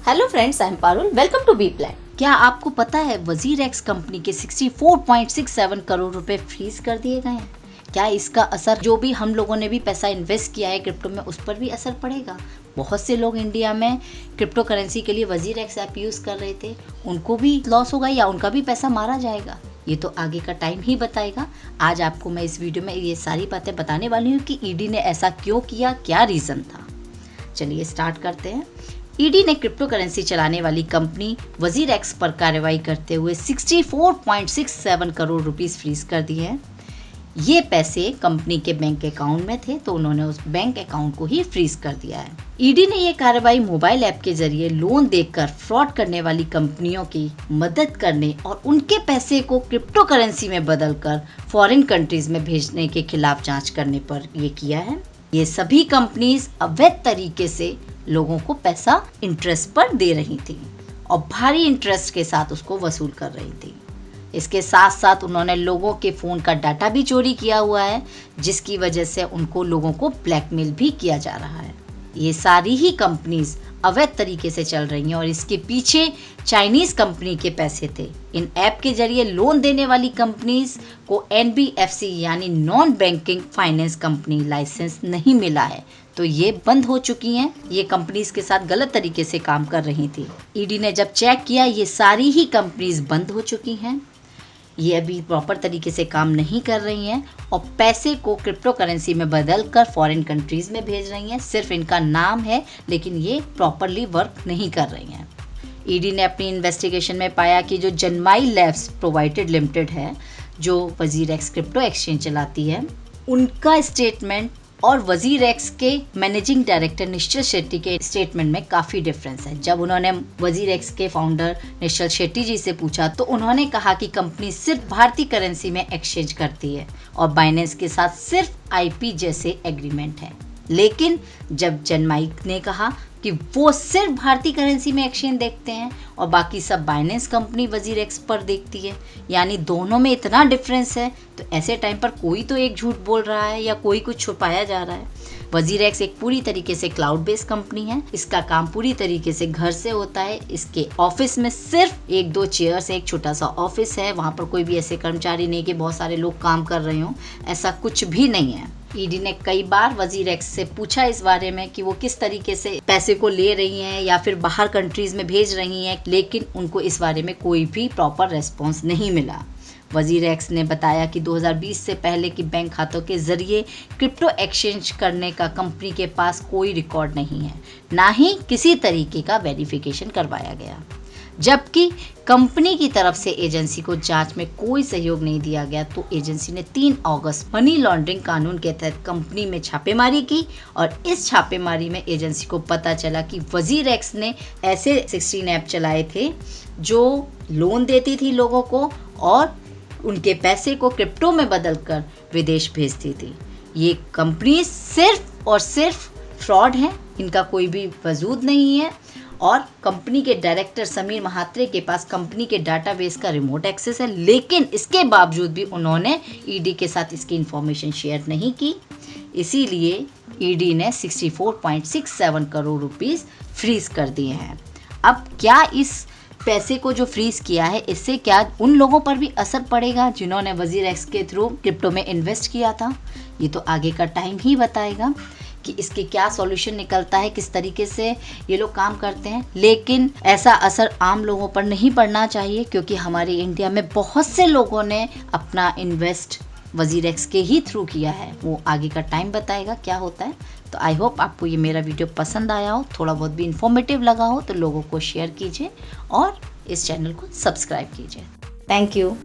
Hello friends, I am Parul. Welcome to B plan. क्या आपको पता है वजीर एक्स कंपनी के 64.67 करोड़ रुपए फ्रीज कर दिए गए हैं? क्या इसका असर जो भी हम लोगों ने भी पैसा इन्वेस्ट किया है क्रिप्टो में उस पर भी असर पड़ेगा? बहुत से लोग इंडिया में क्रिप्टो करेंसी के लिए वजीर एक्स ऐप यूज कर रहे थे, उनको भी लॉस होगा या उनका भी पैसा मारा जाएगा? ये तो आगे का टाइम ही बताएगा। आज आपको मैं इस वीडियो में ये सारी बातें बताने वाली हूँ कि ईडी ने ऐसा क्यों किया, क्या रीजन था। चलिए स्टार्ट करते हैं। ईडी ने क्रिप्टो करेंसी चलाने वाली कंपनी वजीर एक्स पर कार्रवाई करते हुए 64.67 करोड़ रुपीस फ्रीज कर दिए हैं। ये पैसे कंपनी के बैंक अकाउंट में थे, तो उन्होंने उस बैंक अकाउंट को ही फ्रीज कर दिया है। ईडी ने ये कार्रवाई मोबाइल ऐप के जरिए लोन देकर फ्रॉड करने वाली कंपनियों की मदद करने और उनके पैसे को क्रिप्टो करेंसी में बदलकर फॉरेन कंट्रीज में भेजने के खिलाफ जांच करने पर ये किया है। ये सभी कंपनीज अवैध तरीके से लोगों को पैसा इंटरेस्ट पर दे रही थी और भारी इंटरेस्ट के साथ उसको वसूल कर रही थी। इसके साथ साथ उन्होंने लोगों के फ़ोन का डाटा भी चोरी किया हुआ है, जिसकी वजह से उनको लोगों को ब्लैकमेल भी किया जा रहा है। ये सारी ही कंपनीज अवैध तरीके से चल रही हैं और इसके पीछे चाइनीज़ कंपनी के पैसे थे। इन ऐप के जरिए लोन देने वाली कंपनीज को NBFC यानी non banking finance company licence नहीं मिला है, तो ये बंद हो चुकी हैं। ये कंपनीज के साथ गलत तरीके से काम कर रही थी। ईडी ने जब चेक किया, ये सारी ही कंपनीज बंद हो चुकी हैं। ये अभी प्रॉपर तरीके से काम नहीं कर रही हैं और पैसे को क्रिप्टो करेंसी में बदल कर फॉरेन कंट्रीज में भेज रही हैं। सिर्फ इनका नाम है, लेकिन ये प्रॉपरली वर्क नहीं कर रही हैं। ईडी ने अपनी इन्वेस्टिगेशन में पाया कि जो जनमाई लैब्स प्रोवाइडेड लिमिटेड है, जो वजीर एक्स क्रिप्टो एक्सचेंज चलाती है, उनका स्टेटमेंट और वजीर एक्स के मैनेजिंग डायरेक्टर निश्चल शेट्टी के स्टेटमेंट में काफ़ी डिफरेंस है। जब उन्होंने वजीर एक्स के फाउंडर निश्चल शेट्टी जी से पूछा, तो उन्होंने कहा कि कंपनी सिर्फ भारतीय करेंसी में एक्सचेंज करती है और बाइनेंस के साथ सिर्फ IP जैसे एग्रीमेंट है। लेकिन जब जनमाई ने कहा कि वो सिर्फ भारतीय करेंसी में एक्सचेंज देखते हैं और बाकी सब बाइनेंस कंपनी वजीर एक्स पर देखती है, यानी दोनों में इतना डिफरेंस है, तो ऐसे टाइम पर कोई तो एक झूठ बोल रहा है या कोई कुछ छुपाया जा रहा है। वजीर एक्स एक पूरी तरीके से क्लाउड बेस्ड कंपनी है। इसका काम पूरी तरीके से घर से होता है। इसके ऑफिस में सिर्फ 1-2 चेयर्स, एक छोटा सा ऑफिस है। वहाँ पर कोई भी ऐसे कर्मचारी नहीं कि बहुत सारे लोग काम कर रहे हों, ऐसा कुछ भी नहीं है। ईडी ने कई बार वजीर एक्स से पूछा इस बारे में कि वो किस तरीके से पैसे को ले रही हैं या फिर बाहर कंट्रीज में भेज रही हैं, लेकिन उनको इस बारे में कोई भी प्रॉपर रेस्पॉन्स नहीं मिला। वजीर एक्स ने बताया कि 2020 से पहले की बैंक खातों के जरिए क्रिप्टो एक्सचेंज करने का कंपनी के पास कोई रिकॉर्ड नहीं है, ना ही किसी तरीके का वेरिफिकेशन करवाया गया। जबकि कंपनी की तरफ से एजेंसी को जांच में कोई सहयोग नहीं दिया गया, तो एजेंसी ने 3 अगस्त मनी लॉन्ड्रिंग कानून के तहत कंपनी में छापेमारी की और इस छापेमारी में एजेंसी को पता चला कि वजीर एक्स ने ऐसे 16 ऐप चलाए थे जो लोन देती थी लोगों को और उनके पैसे को क्रिप्टो में बदलकर विदेश भेजती थी। ये कंपनी सिर्फ और सिर्फ फ्रॉड है, इनका कोई भी वजूद नहीं है और कंपनी के डायरेक्टर समीर महात्रे के पास कंपनी के डाटाबेस का रिमोट एक्सेस है, लेकिन इसके बावजूद भी उन्होंने ईडी के साथ इसकी इंफॉर्मेशन शेयर नहीं की। इसीलिए ईडी ने 64.67 करोड़ रुपीस फ्रीज कर दिए हैं। अब क्या इस पैसे को जो फ्रीज किया है, इससे क्या उन लोगों पर भी असर पड़ेगा जिन्होंने वजीर एक्स के थ्रू क्रिप्टो में इन्वेस्ट किया था? ये तो आगे का टाइम ही बताएगा कि इसके क्या सॉल्यूशन निकलता है, किस तरीके से ये लोग काम करते हैं। लेकिन ऐसा असर आम लोगों पर नहीं पड़ना चाहिए, क्योंकि हमारे इंडिया में बहुत से लोगों ने अपना इन्वेस्ट वजीर एक्स के ही थ्रू किया है। वो आगे का टाइम बताएगा क्या होता है। तो आई होप आपको ये मेरा वीडियो पसंद आया हो, थोड़ा बहुत भी इन्फॉर्मेटिव लगा हो, तो लोगों को शेयर कीजिए और इस चैनल को सब्सक्राइब कीजिए। Thank you.